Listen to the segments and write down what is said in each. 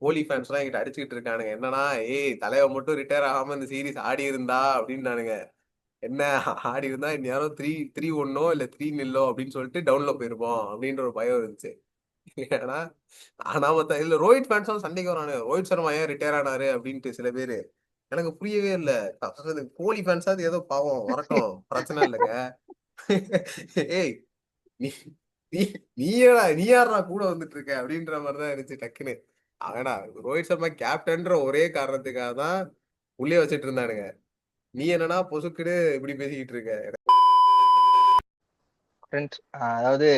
கோலி fans எல்லாம் எங்கிட்ட அடிச்சுக்கிட்டு இருக்கானுங்க. என்னன்னா, ஏய் தலைவன் மட்டும் ரிட்டையர் ஆகாம இந்த சீரிஸ் ஆடி இருந்தா அப்படின்னானுங்க. என்ன ஆடி இருந்தா இந்நேரம் 3-1 இல்ல 3-0 அப்படின்னு சொல்லிட்டு டவுன்ல போயிருப்போம் அப்படின்ற ஒரு பயம் இருந்துச்சு. ஏன்னா ஆனா மத்த இல்ல ரோஹித் ஃபேன்ஸும் சண்டைக்கு வரானு. ரோஹித் சர்மா ஏன் ரிட்டையர் ஆனாரு அப்படின்ட்டு சில பேரு. எனக்கு புரியவே இல்ல. அதாவது கோலி ஃபேன்ஸாவது ஏதோ பாவம் வரட்டும், பிரச்சனை இல்லைங்க. ஏய் நீ நீ நீ யாரா கூட வந்துட்டு இருக்க அப்படின்ற மாதிரிதான் இருந்துச்சு டக்குன்னு. ஆனா ரோஹித் சர்மா கேப்டன்ற ஒரே காரணத்துக்காக தான் உள்ளே வச்சிட்டு இருந்தானுங்க. நீ என்னன்னா பொசுக்குன்னு இப்படி பேசிக்கிட்டு இருக்க. ஃப்ரெண்ட்ஸ் அதாவது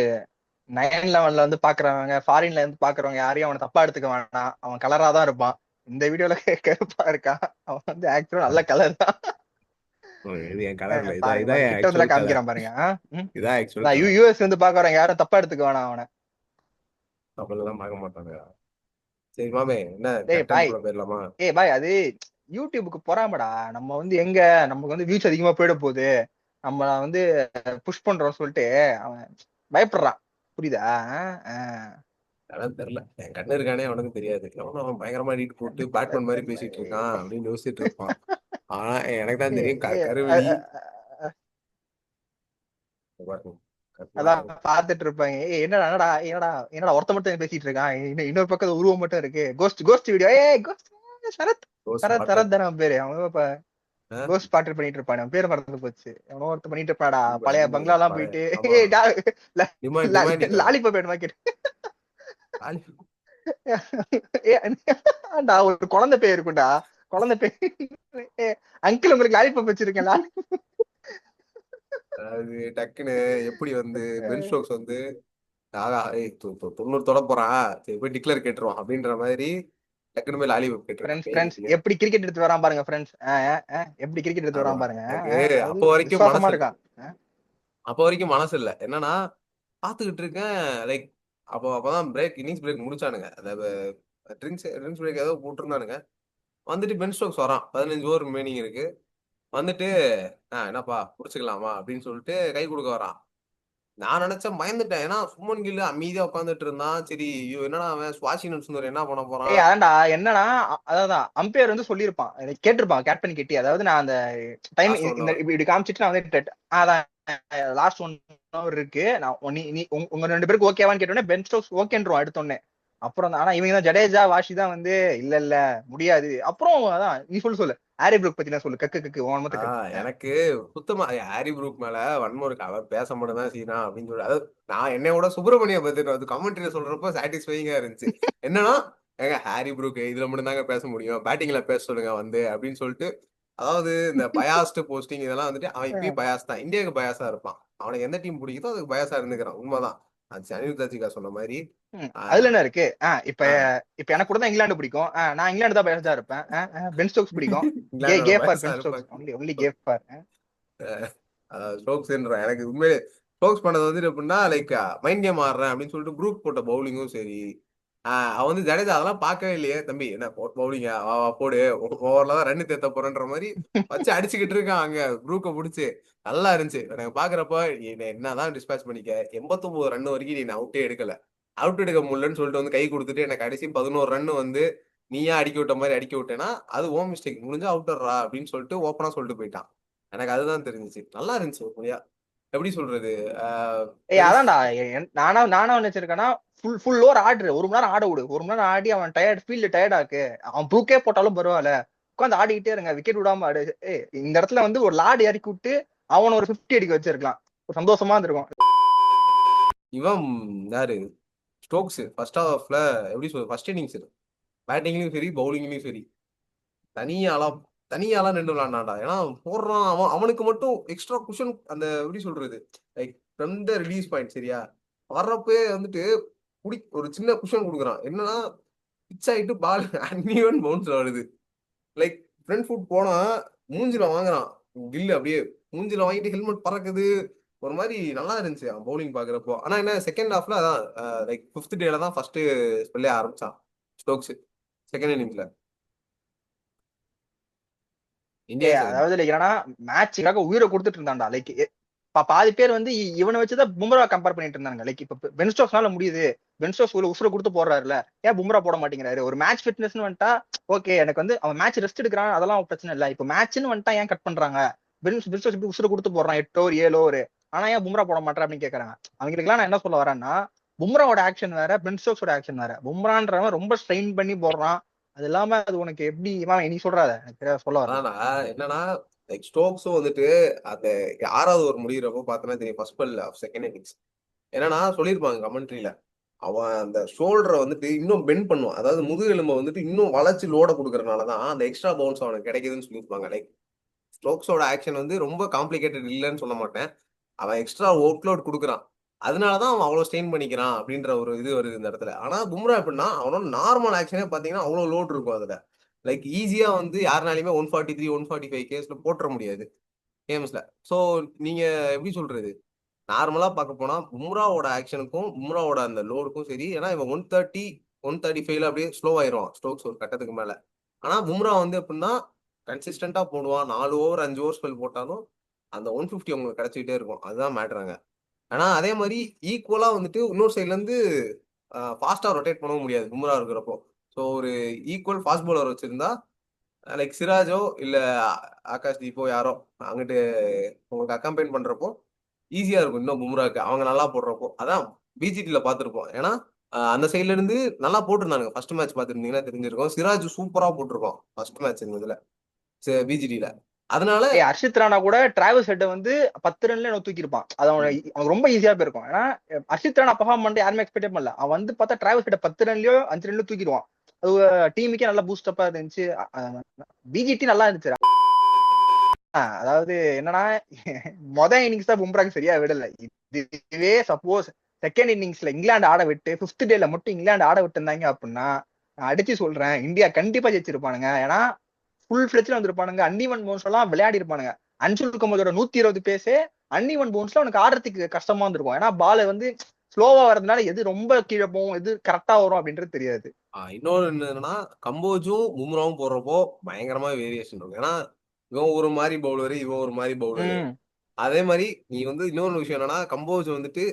9/11 வந்து பாக்குறவங்க, ஃபாரின்ல இருந்து பாக்குறவங்க யாரையும் அவனை தப்பா எடுத்துக்க வேணாம். அவன் கலரா தான் இருப்பான். இந்த வீடியோல கருப்பா இருக்கான். அவன் வந்து ஆக்சுவலா நல்ல கலர் தான். இது என் கலர்ல இதான் பாருங்க இதான் பாருங்க, என் கிட்ட வந்து ஆக்சுவல் கலர். காமிக்கிறான் பாருங்க. இதான் ஆக்சுவல் கலர். யூஎஸ் வந்து பாக்குறவங்க யாரும் தப்பா எடுத்துக்க வேணாம் அவனை. நம்மளெல்லாம் பார்க்க மாட்டாங்க. சரி மாமே, என்ன டேய் கண்டென்ட் பாய், கூட போயிடலாமா? ஏய் பாய், அது யூடியூபுக்கு பொறாமடா. நம்ம வந்து எங்க நமக்கு வந்து வியூஸ் அதிகமா போயிட போகுது, நம்ம வந்து புஷ் பண்றோம் சொல்லிட்டு அவன் பயப்படுறான். புரியுதா? ஆஹ் அதான் தெரியல. என் கண்ணு இருக்கானே அவனுக்கு தெரியாது. எவனும் அவன் பயங்கரமா நீட் போட்டு பேட்மேன் மாதிரி பேசிட்டு இருக்கான் அப்படின்னு யோசிச்சுட்டு இருப்பான். ஆனா எனக்கு தான் ஏய், தெரியும் ஏய், கருவெளி. பாருங்க, அதான் கருணாகரன். பாத்துட்டு இருப்பாங்க. ஏய், என்னடா என்னடா என்னடா என்னடா ஒருத்த மட்டும் பேசிட்டு இருக்கான், இன்னொரு பக்கம் உருவம் மட்டும் இருக்கு. Ghost ghost video. ஏய் ghost, Sarath. Rose Sarath water. Sarath தானே அவன் பேரு. அவன் இப்ப கோஸ்ட் பாட்டு பண்ணிட்டு இருப்பான். அவன் பேர் மறந்து போச்சு. அவனோ ஒருத்த பண்ணிட்டு இருப்பாடா, பழைய பங்களா எல்லாம் போயிட்டு. ஆமா. ஏய் டிமாண்ட் டிமாண்டிகா. லாலிபப் வேணுமா கேட்டு. ஏன்டா ஒரு குழந்தை பேர் இருக்கும்டா, குழந்தை பேர். அங்கிள் உங்களுக்கு லாலிபப் வச்சிருக்கேன். அது டக்குன்னு எப்படி வந்து பென் ஸ்டோக்ஸ் வந்து ஆகா ஏய் 90 தொட போறான், சரி போய் டிக்ளேர் கேட்டுருவான் அப்படின்ற மாதிரி டக்குனு போய் லாலிபப் கேட்டிருக்கான் ஃப்ரெண்ட்ஸ் கையிலேயே. எப்படி கிரிக்கெட் எடுத்து வரான் பாருங்க ஃப்ரெண்ட்ஸ். எப்படி கிரிக்கெட் எடுத்து ஆமா. வரான் பாருங்க. எனக்கு அதாவது அப்போ வரைக்கும் விசுவாசமா மனசு இருக்கான். அப்போ வரைக்கும் மனசு இல்ல. என்னன்னா பாத்துக்கிட்டு இருக்கேன். லைக் அப்பதான் இன்னிங்ஸ் பிரேக் முடிச்சானுங்க. அந்த ட்ரிங்க்ஸ் பிரேக் ஏதோ போட்டிருந்தானுங்க. வந்துட்டு பென் ஸ்டோக்ஸ் வரான். 15 ஓவர் ரிமைனிங் இருக்கு. வந்துட்டு என்னப்பா புடிச்சுக்கலாமா அப்படின்னு சொல்லிட்டு கை கொடுக்க வரான். நான் நினைச்சேன், பயந்துட்டேன். ஏன்னா சுமன் கில் அமைதியா உட்காந்துட்டு இருந்தான். சரி ஐயோ என்னடா அவன் சுவாசினன் சுந்தர் என்ன பண்ண போறான். ஏய் அதான்டா என்னன்னா, அதான் அம்பையர் வந்து சொல்லியிருப்பான், கேட்டிருப்பான் கேப்டன் கிட்டி. அதாவது நான் அந்த டைம் லாஸ்ட் ஒன் இந்த ஹவர். இப்படி காமிச்சிட்டு நான் வந்து அதான் லாஸ்ட் 1 hour இருக்கு. நான் உங்க 2 பேருக்கு ஓகேவான்னு கேட்டோன்னே பென் ஸ்டோக்ஸ் ஓகேன்றோம் எடுத்தோடனே. அப்புறம் ஆனா இவங்க தான் ஜடேஜா வாஷி தான் வந்து இல்ல இல்ல முடியாது. அப்புறம் அதான் நீ சொல்லு ஹாரி ப்ரூக் பத்தி நான் சொல்லு. கக்கு கக்கு உன் மத்த கக்கு. எனக்கு சுத்தமா ஹாரி ப்ரூக் மேல வன்மம் இருக்கு. அவர் பேச மட்டும் தான் சீனா அப்படின்னு சொல்லி, அதாவது நான் என்னையோட சுப்பிரமணிய பத்தி அது கமெண்ட்ரியில சொல்றப்ப சாட்டிஸ்ஃபைங்கா இருந்துச்சு. என்னன்னா ஏங்க ஹாரி ப்ரூக் இதுல மட்டும் தாங்க பேச முடியும், பேட்டிங்ல பேச சொல்லுங்க வந்து அப்படின்னு சொல்லிட்டு. அதாவது இந்த பயாஸ்ட் போஸ்டிங் இதெல்லாம் வந்துட்டு அவன் இப்பயும் பயாஸ் தான். இந்தியாவுக்கு பயாஸா இருப்பான். அவனுக்கு எந்த டீம் பிடிக்குதோ அதுக்கு பயாஸா இருந்துக்கிறான். உண்மைதான். அது அனிருத் தாச்சிகா சொன்ன மாதிரி. அதுல ஆஹ் என்ன இருக்கு? இப்ப ஆஹ் இப்ப எனக்கு கூட தான் இங்கிலாந்து பிடிக்கும். நான் இங்கிலாந்து தான் பேசா இருப்பேன். பென் ஸ்டோக்ஸ் பிடிக்கும். கே இங்கிலாந்தோட கே ஃபார் பயாஸா பென் ஸ்டோக்ஸ், இருப்பாங்க. ஒன்லி ஒன்லி கே ஃபார். ஸ்டோக்ஸ்ன்ற எனக்கு உண்மையிலே ஸ்டோக்ஸ் பண்ணது வந்துட்டு எப்படின்னா லைக் மைண்ட் கேம் ஆடுறேன் அப்படின்னு சொல்லிட்டு ப்ரூக் போட்ட பவுலிங்கும் சரி. அவன் வந்து ஜடேஜா அதெல்லாம் பார்க்கவே இல்லையே தம்பி, என்ன பவுலிங்க போடு, ஓவர்ல தான் ரன் தேத்த போறேன்ற மாதிரி வச்சு அடிச்சுக்கிட்டு இருக்கான் அங்க ப்ரூக்கை பிடிச்சி. நல்லா இருந்துச்சு எனக்கு பாக்குறப்ப. என்னதான் டிஸ்பேச் பண்ணிக்க, 89 ரன் வரைக்கும் நீ அவுட்டே எடுக்கல. அவுட் எடுக்க முடியலன்னு சொல்லிட்டு வந்து கை கொடுத்துட்டு எனக்கு கடைசி 11 ரன் வந்து நீயா அடிக்க விட்ட மாதிரி அடிக்க விட்டேன்னா அது ஓம் மிஸ்டேக், முடிஞ்சா அவுட்டர்ரா அப்படின்னு சொல்லிட்டு ஓப்பனா சொல்லிட்டு போயிட்டான். எனக்கு அதுதான் தெரிஞ்சுச்சு. நல்லா இருந்துச்சு ஒரு முடியா. எப்படி சொல்றது. ஏய் பெருஸ் அதான்டா, நானா நானா நினைச்சிருக்கேன்னா ஃபுல் ஓவர் ஆடு, 1 மணி நேரம் ஆட விடு. 1 மணி நேரம் ஆடி அவன் டயர்ட், ஃபீல்டு டயர்ட் ஆக்கு. அவன் ப்ரூக்கே போட்டாலும் பரவாயில்ல, உட்காந்து ஆடிக்கிட்டே இருங்க, விக்கெட் விடாம ஆடு. இந்த இடத்துல வந்து ஒரு லாடு இறக்கி விட்டு அவன் ஒரு 50 அடிக்க வச்சிருக்கலாம், ஒரு சந்தோஷமா இருந்திருக்கும். இவன் யாரு, ஸ்டோக்ஸ் ஃபர்ஸ்ட் ஹாஃப்ல எப்படி சொல்றது, ஃபர்ஸ்ட் இன்னிங்ஸ் பேட்டிங்லயும் சரி பவுலிங்லயும் சரி தனியாலாம் தனியாலாம் நின்று விளாண்டாடா. ஏன்னா அவன் போடுறான். அவனுக்கு மட்டும் எக்ஸ்ட்ரா குஷன், அந்த எப்படி சொல்றது, like from the release point சரியா வர்றப்பே வந்துட்டு ஒரு சின்ன குஷன் கொடுக்குறான். என்னன்னா பிச் ஆயிட்டு பால் அன்இவன் பவுன்ஸ்ல வருது. லைக் ஃப்ரண்ட் ஃபுட் போனா மூஞ்சில வாங்குறான் கில்லு. அப்படியே மூஞ்சில வாங்கிட்டு ஹெல்மெட் பறக்குது. ஒரு மாதிரி நல்லா இருந்துச்சு அவன் பவுலிங் பாக்குறப்போ. ஆனா என்ன செகண்ட் ஹாஃப்ல அதான் லைக் 5th டேல தான் ஃபர்ஸ்ட் ஸ்பெல்லே ஆரம்பிச்சான் ஸ்டோக்ஸ் செகண்ட் இன்னிங்ஸ்ல. இந்தியா ஏய் செகண்ட். அதாவது லைக் என்னன்னா, மேட்சுக்காக உயிரை கொடுத்துட்டு இருந்தான்டா. லைக் பாதி பேர் வந்து இவனை வச்சுதான் பும்ரா கம்பேர் பண்ணிட்டு இருந்தாங்க. லைக் இப்ப பென் ஸ்டோக்ஸ்னால முடியுது, பென் ஸ்டோக்ஸ் உசுர கொடுத்து போடுறாருல, ஏன் பும்ரா போட மாட்டேங்கிறாரு? ஒரு மேட்ச் ஃபிட்னஸ்னு வந்துட்டா ஓகே, எனக்கு வந்து அவன் மேட்ச் ரெஸ்ட் எடுக்கிறான், அதெல்லாம் பிரச்சனை இல்ல. இப்ப மேட்ச்னு வந்துட்டா ஏன் கட் பண்றாங்க? பென் ஸ்டோக்ஸ் இப்படி உசுர கொடுத்து போடுறான் 8 ஓவர் 7 ஓவர், ஆனா ஏன் பும்ரா போட மாட்டேன் அப்படின்னு கேக்குறாங்க. அவங்களுக்கு எல்லாம் நான் என்ன சொல்ல வரேன்னா, பும்ராவோட ஆக்ஷன் வேற, பென் ஸ்டோக்ஸோட ஆக்ஷன் வேற. பும்ரான்றவன் ரொம்ப ஸ்ட்ரெயின் பண்ணி போடுறான். அது இல்லாம அது உனக்கு எப்படி நீ சொல்றாத எனக்கு சொல்ல வரல. ஆனா என்னன்னா லைக் ஸ்டோக்ஸும் வந்துட்டு அந்த 6வது ஓவர் முடிகிறப்போ பார்த்தோன்னா தெரியும் first ball of second innings என்னன்னா சொல்லியிருப்பாங்க கமெண்ட்ரியில அவன் அந்த ஷோல்டரை வந்துட்டு இன்னும் பெண்ட் பண்ணுவான், அதாவது முதுகெலும்பை வந்துட்டு இன்னும் வளைச்சு லோட கொடுக்கறனாலதான் அந்த எக்ஸ்ட்ரா பவுன்ஸ் அவனுக்கு கிடைக்குதுன்னு சொல்லியிருப்பாங்க. லைக் ஸ்டோக்ஸோட ஆக்ஷன் வந்து ரொம்ப காம்ப்ளிகேட்டட் இல்லைன்னு சொல்ல மாட்டேன், அவன் எக்ஸ்ட்ரா ஒர்க் லோட் கொடுக்குறான், அதனாலதான் அவன் அவ்வளவு ஸ்ட்ரெயின் பண்ணிக்கிறான் அப்படின்ற ஒரு இது வருது இந்த இடத்துல. ஆனா பும்ரா எப்படின்னா அவனோட நார்மல் ஆக்ஷனே பாத்தீங்கன்னா அவ்வளவு லோட் இருக்கும் அதுல. லைக் ஈஸியா வந்து யாருனாலுமே 143 145 கேஸ்ல போட்டுற முடியாது கேம்ஸ்ல. ஸோ நீங்க எப்படி சொல்றது, நார்மலா பார்க்க போனா பும்ராவோட ஆக்ஷனுக்கும் பும்ராவோட அந்த லோடுக்கும் சரி, ஏன்னா இவன் 130 135 அப்படியே ஸ்லோ ஆயிரும் ஸ்ட்ரோக்ஸ் ஒரு கட்டத்துக்கு மேல. ஆனா பும்ரா வந்து எப்படின்னா கன்சிஸ்டன்டா போடுவான், 4 ஓவர் 5 ஓவர் ஸ்பெல் போட்டாலும் அந்த 150 உங்களுக்கு கிடைச்சிக்கிட்டே இருக்கும், அதுதான் மேட்ருங்க. ஆனா அதே மாதிரி ஈக்குவலா வந்துட்டு இன்னொரு சைட்ல இருந்து ஃபாஸ்டா ரொட்டேட் பண்ணவும் முடியாது பும்ரா இருக்கிறப்போ. ஸோ ஒரு ஈக்குவல் ஃபாஸ்ட் பவுலர் வச்சிருந்தா லைக் சிராஜோ இல்ல ஆகாஷ் தீப்போ யாரோ அங்கிட்டு உங்களுக்கு அக்கம்பைன் பண்றப்போ ஈஸியா இருக்கும் இன்னும் பும்ராக்கு அவங்க நல்லா போடுறப்போ. அதான் பிஜிடில பார்த்துருப்போம், ஏன்னா அந்த சைட்ல இருந்து நல்லா போட்டிருந்தாங்க. ஃபர்ஸ்ட் மேட்ச் பார்த்துருந்தீங்கன்னா தெரிஞ்சிருக்கும், சிராஜ் சூப்பரா போட்டிருக்கோம் ஃபர்ஸ்ட் மேட்ச் இருந்ததுல பிஜிடில. அதனால ஹர்ஷித் ராணா கூட டிராவல்ஸ் ஹெட்டை வந்து 10 ரன்ல தூக்கி இருப்பான். அது அவனுக்கு ரொம்ப ஈஸியா போயிருக்கும். ஏன்னா ஹர்ஷித் ராணா பர்ஃபார்ம் பண்ணிட்டு யாருமே எக்ஸ்பெக்டே பண்ணல. அவன் வந்து பார்த்தா டிராவல்ஸ் ஹெட்டை 10 ரன்லயோ 5 ரன்லயோ தூக்கிடுவான். அது டீமுக்கே நல்லா பூஸ்டப்பா இருந்துச்சு. பிஜிடி நல்லா இருந்துச்சு. அதாவது என்னன்னா இன்னிங்ஸ் தான் பும்ராக்கு சரியா விடல. இதுவே சப்போஸ் செகண்ட் இன்னிங்ஸ்ல இங்கிலாந்து ஆட விட்டு 5th டேல மட்டும் இங்கிலாந்து ஆட விட்டு இருந்தாங்க அப்படின்னா நான் அடிச்சு சொல்றேன் இந்தியா கண்டிப்பா ஜெயிச்சிருப்பானுங்க. ஏன்னா ஃபுல் ஃபிளெட்ஜ்ல வந்திருப்பானுங்க. அன்னிவன் போன்ஸ் எல்லாம் விளையாடி இருப்பானுங்க. அன்சுல் கமலோட 120 பேசு அன்னிவன் போன்ஸ்ல அவனுக்கு ஆடுறதுக்கு கஷ்டமா இருந்திருக்கும். ஏன்னா பால் வந்து ஸ்லோவா வரதுனால எது ரொம்ப கீழே போகும் எது கரெக்டா வரும் அப்படின்றது தெரியாது. இன்னொரு என்னன்னா கம்போஜும் பும்ராவும் போடுறப்போ பயங்கரமா வேரியேஷன் இருக்கும். ஏன்னா இவன் ஒரு மாதிரி பவுலரு, இவன் ஒரு மாதிரி பவுலரு. அதே மாதிரி நீ வந்து இன்னொரு விஷயம் என்னன்னா கம்போஜ் வந்துட்டு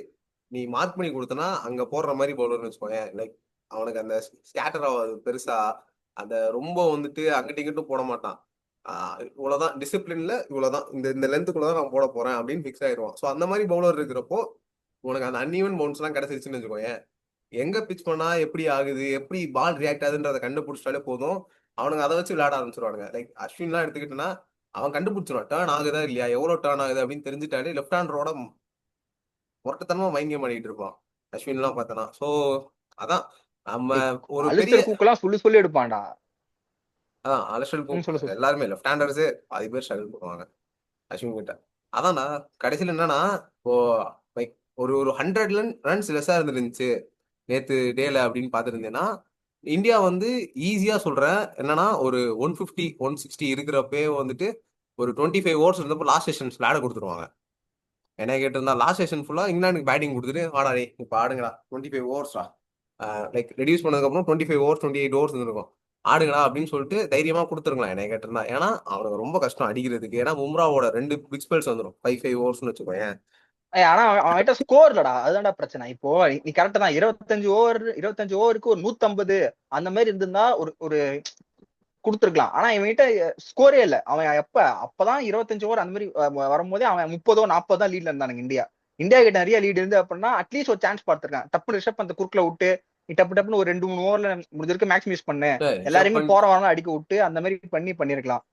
நீ மார்க் பண்ணி கொடுத்தனா அங்க போடுற மாதிரி பவுலர்னு வச்சுக்கோங்க. லைக் அவனுக்கு அந்த ஸ்கேட்டர் ஆகாது பெருசா, அந்த ரொம்ப வந்துட்டு அங்கிட்டு இங்கிட்டும் போட மாட்டான். இவ்வளவுதான் டிசிப்ளின்ல, இவ்வளவுதான் இந்த இந்த லென்த்துக்குள்ளதான் நான் போட போறேன் அப்படின்னு ஃபிக்ஸ் ஆயிடுவான். ஸோ அந்த மாதிரி பவுலர் இருக்கிறப்போ உனக்கு அந்த அன்இவன் பவுன்ஸ் எல்லாம் கிடைச்சிருச்சுன்னு வச்சுக்கோங்க, எங்க பிச் பண்ணா எப்படி ஆகுது எப்படி பால் ரியாக்ட் ஆகுதுன்றதை கண்டுபிடிச்சாலே போதும், அவனுங்க அதை வச்சு விளையாட ஆரம்பிச்சிருவானுங்க. லைக் அஸ்வின்லாம் எடுத்துக்கிட்டோன்னா அவன் கண்டுபிடிச்சிருவான் டேர்ன் ஆகுதா இல்லையா, எவ்வளவு டேர்ன் ஆகுது அப்படின்னு தெரிஞ்சுட்டாலே லெஃப்ட் ஹேண்டரோட முரட்டத்தனமா மைண்ட் கேம் ஆடிட்டு இருப்பான் அஸ்வின் எல்லாம் பார்த்தனா. சோ அதான் நம்ம ஒரு பெரிய அலிஸ்டர் குக்கெல்லாம் சொல்லி சொல்லி எடுப்பான்டா. அதான் அலஷல் சொல்லு சொல்லு. எல்லாருமே லெஃப்ட் ஹேண்டர்ஸே பாதி பேர் ஸ்ட்ரகிள் பண்ணுவாங்க அஸ்வின் கிட்ட. அதான்டா கடைசியில் என்னன்னா இப்போ லைக் ஒரு ஒரு 100 ரன்ஸ் லெஸ்ஸா இருந்துருந்துச்சு நேத்து டேல அப்படின்னு பாத்துருந்தேன்னா இந்தியா வந்து ஈஸியா சொல்றேன் என்னன்னா ஒரு 150 160 இருக்கிறப்பே வந்துட்டு ஒரு 25 ஓவர்ஸ் இருந்தப்போ லாஸ்ட் செஷன்ஸ் விளையாட கொடுத்துருவாங்க. என்ன கேட்டிருந்தா லாஸ்ட் செஷன் ஃபுல்லா இங்கிலாந்துக்கு பேட்டிங் கொடுத்துட்டு ஆடா டே இப்ப ஆடுங்கடா 25 ஓவர்ஸ்டா, லைக் ரெடியூஸ் பண்ணதுக்கு அப்புறம் 25 ஓவர்ஸ் 28 ஓவர்ஸ் இருக்கும், ஆடுங்கடா அப்படின்னு சொல்லிட்டு தைரியமா கொடுத்துருங்களா என்ன கேட்டிருந்தா. ஏன்னா அவனுக்கு ரொம்ப கஷ்டம் அடிக்கிறதுக்கு, ஏன்னா பும்ராவோட 2 பிக் ஸ்பெல்ஸ் வந்துடும் 5 5 ஓவர்ஸ்னு வச்சுக்கோங்க. ஆனா அவன்கிட்ட ஸ்கோர் இல்லடா, அதுதான்டா பிரச்சனை. இப்போ நீ கரெக்ட் தான், 25 ஓவருக்கு ஒரு 150 அந்த மாதிரி இருந்திருந்தா ஒரு ஒரு கொடுத்துருக்கலாம். ஆனா இவன்கிட்ட ஸ்கோரே இல்ல. அவன் அப்பதான் 25 ஓவர் அந்த மாதிரி வரும்போதே அவன் 30 40 தான் லீட்ல இருந்தானுங்க. இந்தியா கிட்ட நிறைய லீட் இருந்து அப்படின்னா அட்லீஸ்ட் ஒரு சான்ஸ் பார்த்திருக்கான். டப்பு ரிஷப் அந்த குறுக்குல விட்டு டப்பு டப்புன்னு ஒரு 2 3 ஓவர்ல முடிஞ்சிருக்கு மேக்ஸிமைஸ் பண்ணு, ரிஷப் எல்லாருமே பண்ட் போற வரலாம் அடிக்க விட்டு அந்த மாதிரி பண்ணிருக்கலாம்.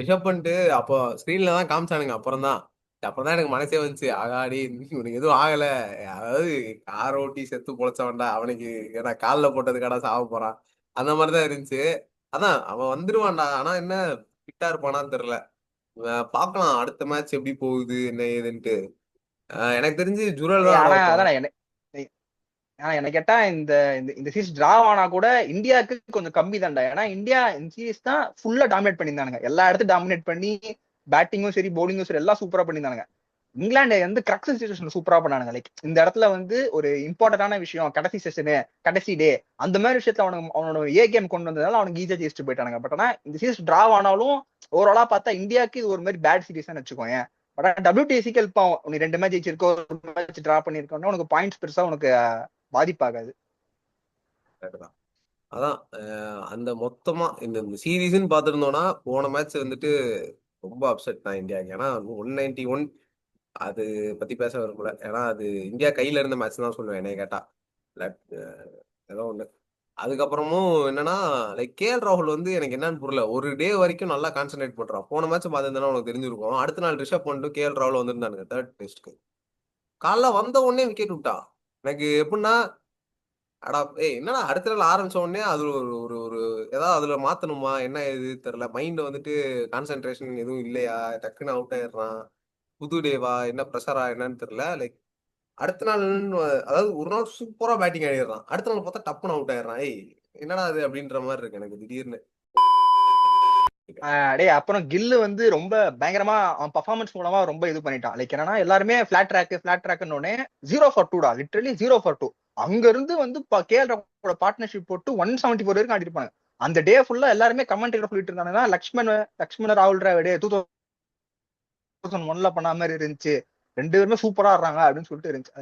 ரிஷப் பண்ணிட்டு அப்போ ஸ்கிரீன்ல தான் காமிச்சானுங்க. அப்புறம் தான் எனக்கு மனசே வந்துச்சு, ஆகாடி இவனுக்கு எதுவும் ஆகல, அதாவது கார் ஓட்டி செத்து பொழைச்சவன்டா அவனுக்கு, ஏன்னா காலில் போட்டது கடை சாவ போறான் அந்த மாதிரிதான் இருந்துச்சு. அதான் அவன் வந்துருவான்டா, ஆனா என்ன ஃபிட்டா இருப்பானான்னு தெரியல. பார்க்கலாம் அடுத்த மேட்ச் எப்படி போகுது என்ன ஏதுன்ட்டு. எனக்கு தெரிஞ்சு ஜுரல் தான் ஆட ஆனா வைப்பாங்க. அதான் ஆனா என்ன கேட்டா இந்த இந்த சீரீஸ் டிரா ஆனா கூட இந்தியாவுக்கு கொஞ்சம் கம்மி தான்டா. ஏன்னா இந்தியா இந்த சீரீஸ் தான் ஃபுல்லா டாமினேட் பண்ணியிருந்தானுங்க. எல்லா இடத்தையும் டாமினேட் பண்ணி பேட்டிங்கும் சரி பவுலிங்கும் சரி எல்லாம் சூப்பரா பண்ணியிருந்தானுங்க. இங்கிலாந்து வந்து கிரக்ஸ் சிச்சுவேஷன் சூப்பரா பண்ணானுங்க. லைக் இந்த இடத்துல வந்து ஒரு இம்பார்ட்டன்டான விஷயம் கடைசி செஷனு கடைசி டே அந்த மாதிரி விஷயத்துல அவனோட ஏ கேம் கொண்டு வந்ததால அவனுக்கு ஈஸியா ஜெயிச்சுட்டு போயிட்டானுங்க. பட் ஆனா இந்த சீரீஸ் டிரா ஆனாலும் ஓவராலா பார்த்தா இந்தியாவுக்கு இது ஒரு மாதிரி பேட் சீரீஸ் வச்சுக்கோங்க. பட் WTCக்கு ஹெல்ப் ஆகும். நீ 2 மேட்ச் ஜெயிச்சிருக்கோ, ஒரு மேட்ச் டிரா பண்ணிருக்கோம்னா உனக்கு பாயிண்ட்ஸ் பெருசா உனக்கு பாதிப்பாகாது. கரெக்ட். அதான் அந்த மொத்தமா இந்த சீரீஸ்ன்னு பார்த்துருந்தோம்னா போன மேட்ச் வந்துட்டு ரொம்ப அப்செட் தான் இந்தியாவுக்கு. ஏன்னா 191 அது பத்தி பேச விரும்பல. ஏன்னா அது இந்தியா கையில இருந்த மேட்ச் தான் சொல்லுவேன் என்னைய கேட்டா. ஏதோ ஒண்ணு. அதுக்கப்புறமும் என்னன்னா லைக் கேஎல் ராகுல் வந்து எனக்கு என்னன்னு புரியல. ஒரு டே வரைக்கும் நல்லா கான்சென்ட்ரேட் பண்றான். போன மேட்ச் பார்த்துருந்தா உனக்கு தெரிஞ்சிருக்கும். அடுத்த நாள் ரிஷப் பண்ணிட்டு கேஎல் ராகுல் வந்திருந்தானுங்க தேர்ட் டெஸ்ட்க்கு. காலைல வந்த உடனே விக்கெட் விட்டான். எனக்கு எப்படின்னா அடா என்னடா அடுத்த நாள் ஆரம்பிச்ச உடனே அதுல ஒரு ஒரு ஒரு ஏதாவது அதுல மாத்தணுமா என்ன இது தெரியல. மைண்ட் வந்துட்டு கான்சென்ட்ரேஷன் எதுவும் இல்லையா, டக்குன்னு அவுட் ஆயிடுறான். புது டேவா என்ன ப்ரெஷரா என்னன்னு தெரியல. லைக் அடுத்த நாள் அதாவது ஒரு நாள் சூப்பரா பேட்டிங் ஆடிடுறான். அடுத்த நாள் பார்த்தா டப்புன்னு அவுட் ஆயிடுறான். என்னடா அது அப்படின்ற மாதிரி இருக்கு எனக்கு திடீர்னு. டேய் அப்புறம் கில்லு வந்து ரொம்ப பயங்கரமா அவன் பர்ஃபார்மன்ஸ் மூலமா ரொம்ப இது பண்ணிட்டான். லைக் என்னன்னா எல்லாருமே ஃபிளாட் ட்ராக்னு 0 for 2 டா, லிட்டரலி 0 for 2. அங்க இருந்து வந்து கேஎல் ராகுலோட பார்ட்னர்ஷிப் போட்டு 174 வரைக்கும் ஆடிருப்பாங்க. அந்த டே ஃபுல்லா எல்லாருமே கமெண்ட்ல சொல்லிட்டு இருந்தாங்கன்னா லக்ஷ்மண ராகுல் டிராவிட் 2001ல பண்ண மாதிரி இருந்துச்சு, 2 பேருமே சூப்பரா ஆடுறாங்க அப்படின்னு சொல்லிட்டு இருந்துச்சு.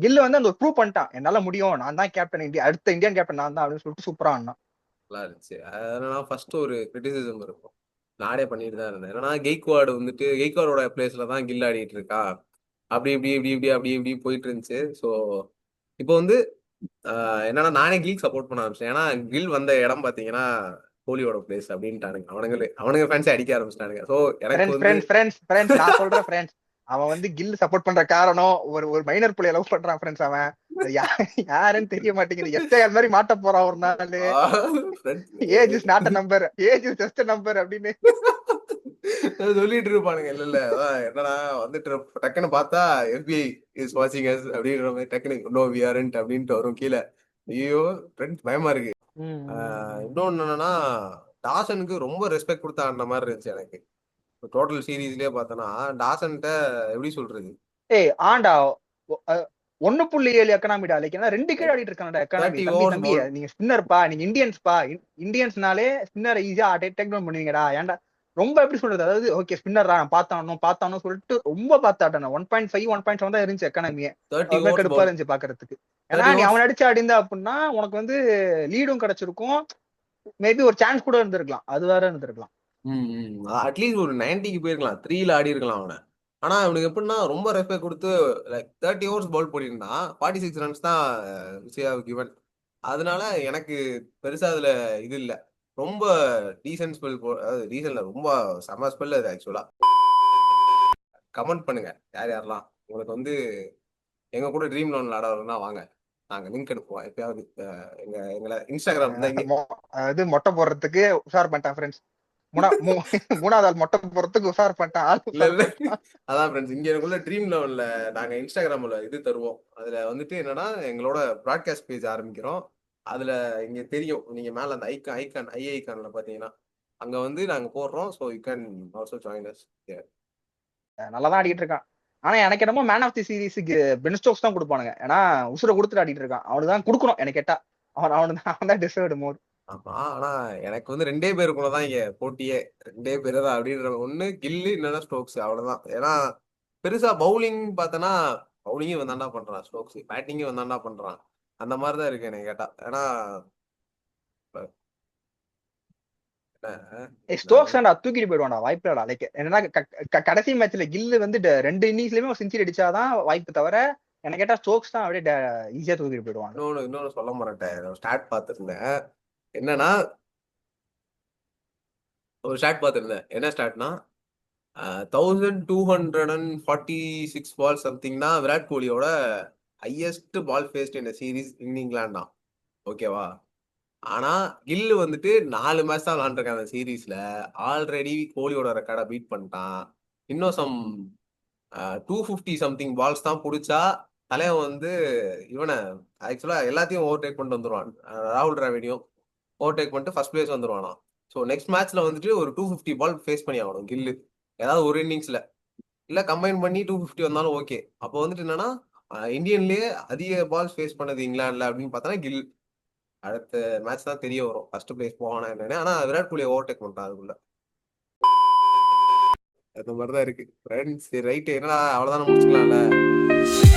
கில்லு வந்து அந்த ப்ரூவ் பண்ணிட்டான், என்னால முடியும், நான் தான் கேப்டன் இந்தியா, அடுத்த இந்தியன் கேப்டன் நான் தான் அப்படின்னு சொல்லிட்டு சூப்பரா ஆடினான். நல்லா இருந்துச்சு. அதனால ஃபர்ஸ்ட் ஒரு கிரிட்டிசிசம் இருக்கும். நானே பண்ணிட்டு தான் இருந்தேன். ஏன்னா கெய்க்வாடு வந்துட்டு கெய்க்வாடோட பிளேஸ்ல தான் கில் ஆடிட்டு இருக்கா. அப்படி இப்படி இப்படி இப்படி அப்படி இப்படி போயிட்டு இருந்துச்சு. ஸோ இப்போ வந்து என்னன்னா நானே கில் சப்போர்ட் பண்ண ஆரம்பிச்சேன். ஏன்னா கில் வந்த இடம் பாத்தீங்கன்னா கோலியோட பிளேஸ் அப்படின்ட்டானுங்க. அவனுங்க ஃபேன்ஸே அடிக்க ஆரம்பிச்சிட்டானுங்க. ஸோ எனக்கு வந்து ஃப்ரெண்ட்ஸ் நான் சொல்றேன் ஃப்ரெண்ட்ஸ், அவன் வந்து கில் சப்போர்ட் பண்ற காரணம் ஒரு ஒரு மைனர் பிள்ளைய லவ் பண்றான் ஃப்ரெண்ட்ஸ். அவன் யாருன்னு தெரிய மாட்டேங்குது. எஸ்ஐஆர் மாதிரி மாட்ட போறான் ஒரு நாள். Age is not a number, age is just a number அப்படின்னு சொல்லிட்டு இருப்பானுங்க. இல்ல இல்ல அதான் என்னடா வந்துட்டு டக்குன்னு பார்த்தா FBI இஸ் வாட்சிங் அஸ் அப்படின்ற மாதிரி டக்குன்னு நோ வி ஆரண்ட் அப்படின்ட்டு வரும் கீழே. ஐயோ ஃப்ரெண்ட்ஸ் பயமா இருக்கு. இன்னொன்னு என்னன்னா டாசனுக்கு ரொம்ப ரெஸ்பெக்ட் கொடுத்து ஆடின மாதிரி இருந்துச்சு எனக்கு. டோட்டல் சீரீஸ்லயே பார்த்தோன்னா டாசன்கிட்ட எப்படி சொல்றது, ஆண்டா 1.7 எக்கனாமிடா. லைக் ஏன்னா 2 கீழ ஆடிட்டு இருக்கானடா எக்கனாமி. 30 தம்பி ஓவர்ஸ் தம்பி பவுல். நீங்க ஸ்பின்னர்ப்பா, நீங்க இந்தியன்ஸ்பா, இந்தியன்ஸ்னாலே ஸ்பின்னர் ஈஸியா டேக் டவுன் பண்ணுவீங்கடா. ஏன்டா ரொம்ப எப்படி சொல்றது, அதாவது ஓகே ஸ்பின்னரா பார்த்தானோ சொல்லிட்டு ரொம்ப பார்த்தாட்டேன். 1.5 1.7 தான் இருந்துச்சு எக்கனாமியே. 30 அது மாதிரி ஓவர்ஸ் கடுப்பா பவுல். இருந்துச்சு பாக்குறதுக்கு. ஏன்னா 30 நீ ஓவர்ஸ் அவன் அடிச்சு ஆடிந்தா அப்படின்னா உனக்கு வந்து லீடும் கிடைச்சிருக்கும், மேபி ஒரு சான்ஸ் கூட இருந்திருக்கலாம், அது வேற இருந்திருக்கலாம். அட்லீஸ்ட் ஒரு 90க்கு போயிருக்கலாம், 3ல ஆடி இருக்கலாம் அவனை. ஆனா அவனுக்கு எப்படின்னா ரொம்ப ரெஸ்பெக்ட் கொடுத்து லைக் 30 ஓவர்ஸ் பவுல் போட்டிருந்தான். 46 ரன்ஸ் தான் கிவன். அதனால எனக்கு பெருசா அதுல இது இல்ல. ரொம்ப டீசன்ட் ஸ்பெல் அதாவது டீசன்ட்ல ரொம்ப செம ஸ்பெல் அது ஆக்சுவலா. கமெண்ட் பண்ணுங்க யார் யாரெல்லாம் உங்களுக்கு வந்து எங்க கூட ட்ரீம் லோன்ல ஆடாதுன்னா வாங்க, நாங்க லிங்க் அனுப்புவோம் எப்பயாவது. எங்களை இன்ஸ்டாகிராம் தான் இங்க. அதாவது மொட்டை போடுறதுக்கு உஷார் பண்ணிட்டான் ஃப்ரெண்ட்ஸ். மூணாவது ஆள் மொட்டை போடுறதுக்கு உஷார் பண்ணிட்டான், ஆள் இல்ல உஷார் இல்ல பண்ணிட்டான். அதான் ஃப்ரெண்ட்ஸ் இங்க எனக்குள்ள ட்ரீம் லெவல்ல நாங்க இன்ஸ்டாகிராம்ல இது தருவோம். அதுல வந்துட்டு என்னன்னா எங்களோட ப்ராட்காஸ்ட் பேஜ் ஆரம்பிக்கிறோம். அதுல இங்க தெரியும், நீங்க மேல அந்த ஐ ஐகான்ல பாத்தீங்கன்னா அங்க வந்து நாங்க போடுறோம். So you can also join us. நல்லாதான் ஆடிட்டு இருக்கான். ஆனா எனக்கு என்னமோ மேன் ஆஃப் தி சீரீஸுக்கு பென் ஸ்டோக்ஸ் தான் கொடுப்பானுங்க. ஏன்னா உசுரை கொடுத்துட்டு ஆடிட்டு இருக்கான். அவனுக்கு தான் கொடுக்கணும் எனக்கு கேட்டா. அவன் தான் டிசர்வ்டு மோர். ஆமா ஆனா எனக்கு வந்து 2 பேருக்குள்ள தான் இங்க போட்டியே. 2 பேரு தான் அப்படின்ற ஒண்ணு கில்லு இல்லைன்னா ஸ்டோக்ஸ் அவ்வளவுதான். ஏன்னா பெருசா பவுலிங் பார்த்தனா பவுலிங்கும் வந்தாண்டா பண்றான் ஸ்டோக்ஸ், பேட்டிங்கும் வந்தாண்டா பண்றான். அந்த மாதிரிதான் இருக்கு எனக்கு கேட்டா. ஏன்னா ஸ்டோக்ஸ் தூக்கிட்டு போயிடுவான்டா, வாய்ப்பு இல்லடா. லைக் என்னன்னா கடைசி மேட்ச்ல கில்லு வந்து 2 இன்னிங்ஸ்லயுமே ஒரு செஞ்சுரி அடிச்சாதான் வாய்ப்பு தவிர, எனக்கு கேட்டா ஸ்டோக்ஸ் தான் அப்படியே ஈஸியா தூக்கிட்டு போயிடுவாங்க. இன்னொன்னு சொல்ல மாட்டேன். ஸ்டாட் பார்த்துருந்தேன். என்னன்னா ஒரு ஸ்டாட் பார்த்துருந்தேன். என்ன ஸ்டாட்னா 1246 பால் சம்திங் தான் விராட் கோலியோட ஹையஸ்ட் பால் ஃபேஸ்ட் இந்த சீரீஸ் இன் இங்கிலாந்து தான். ஓகேவா? ஆனா கில்லு வந்துட்டு 4 மேட்ச் தான் விளாண்டுருக்கான் அந்த சீரீஸ்ல. ஆல்ரெடி கோலியோட ரெக்கார்டை பீட் பண்ணிட்டான். இன்னும் 250 சம்திங் பால்ஸ் தான் பிடிச்சா தலைவன் வந்து இவனை ஆக்சுவலா எல்லாத்தையும் ஓவர்டேக் பண்ணிட்டு வந்துருவான். ராகுல் டிராவிடையும் ஓவர்டேக் பண்ணிட்டு ஃபர்ஸ்ட் பிளேஸ் வந்துருவானா. ஸோ நெக்ஸ்ட் மேட்ச்ல வந்துட்டு ஒரு 250 பால் ஃபேஸ் பண்ணி ஆகணும் கில்லு. ஏதாவது ஒரு இன்னிங்ஸ்ல இல்ல கம்பைன் பண்ணி 250 வந்தாலும் ஓகே. அப்போ வந்துட்டு என்னன்னா இந்தியன்லயே அதிக பால்ஸ் ஃபேஸ் பண்ணது இங்கிலாந்துல அப்படின்னு பார்த்தா கில். அடுத்த மேட்ச் தான் தெரிய வரும் ஃபர்ஸ்ட் பிளேஸ் போவானா என்னன்னு. ஆனா விராட் கோலியை ஓவர்டேக் பண்ணிட்டான் அதுக்குள்ள. அந்த மாதிரிதான் இருக்கு ஃப்ரெண்ட்ஸ். ரைட், என்னடா அவ்வளவுதானே முடிச்சுக்கலாம்ல.